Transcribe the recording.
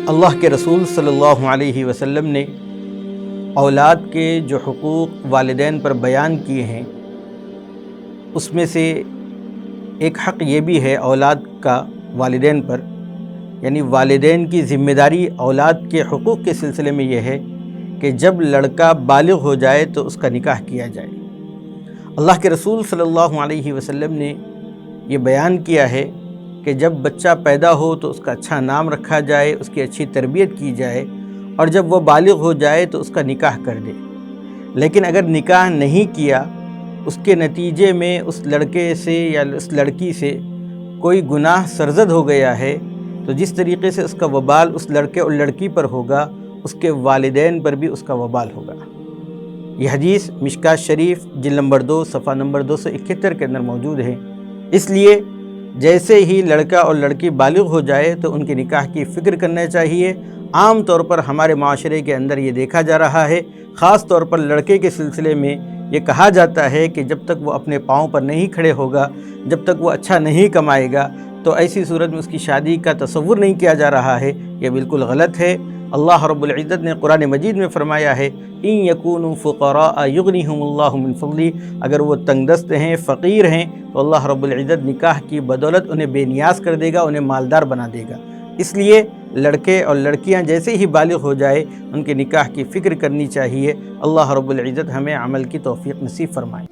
اللہ کے رسول صلی اللہ علیہ وسلم نے اولاد کے جو حقوق والدین پر بیان کیے ہیں اس میں سے ایک حق یہ بھی ہے اولاد کا والدین پر، یعنی والدین کی ذمہ داری اولاد کے حقوق کے سلسلے میں یہ ہے کہ جب لڑکا بالغ ہو جائے تو اس کا نکاح کیا جائے۔ اللہ کے رسول صلی اللہ علیہ وسلم نے یہ بیان کیا ہے کہ جب بچہ پیدا ہو تو اس کا اچھا نام رکھا جائے، اس کی اچھی تربیت کی جائے، اور جب وہ بالغ ہو جائے تو اس کا نکاح کر دے۔ لیکن اگر نکاح نہیں کیا، اس کے نتیجے میں اس لڑکے سے یا اس لڑکی سے کوئی گناہ سرزد ہو گیا ہے تو جس طریقے سے اس کا وبال اس لڑکے اور لڑکی پر ہوگا، اس کے والدین پر بھی اس کا وبال ہوگا۔ یہ حدیث مشکوٰۃ شریف جلد نمبر 2 صفحہ نمبر 271 کے اندر موجود ہے۔ اس لیے جیسے ہی لڑکا اور لڑکی بالغ ہو جائے تو ان کے نکاح کی فکر کرنا چاہیے۔ عام طور پر ہمارے معاشرے کے اندر یہ دیکھا جا رہا ہے، خاص طور پر لڑکے کے سلسلے میں یہ کہا جاتا ہے کہ جب تک وہ اپنے پاؤں پر نہیں کھڑے ہوگا، جب تک وہ اچھا نہیں کمائے گا تو ایسی صورت میں اس کی شادی کا تصور نہیں کیا جا رہا ہے۔ یہ بالکل غلط ہے۔ اللہ رب العزت نے قرآن مجید میں فرمایا ہے ان یکونوا فقراء یغنیہم اللہ من فضلہ، اگر وہ تنگ دست ہیں، فقیر ہیں تو اللہ رب العزت نکاح کی بدولت انہیں بے نیاز کر دے گا، انہیں مالدار بنا دے گا۔ اس لیے لڑکے اور لڑکیاں جیسے ہی بالغ ہو جائے ان کے نکاح کی فکر کرنی چاہیے۔ اللہ رب العزت ہمیں عمل کی توفیق نصیب فرمائے۔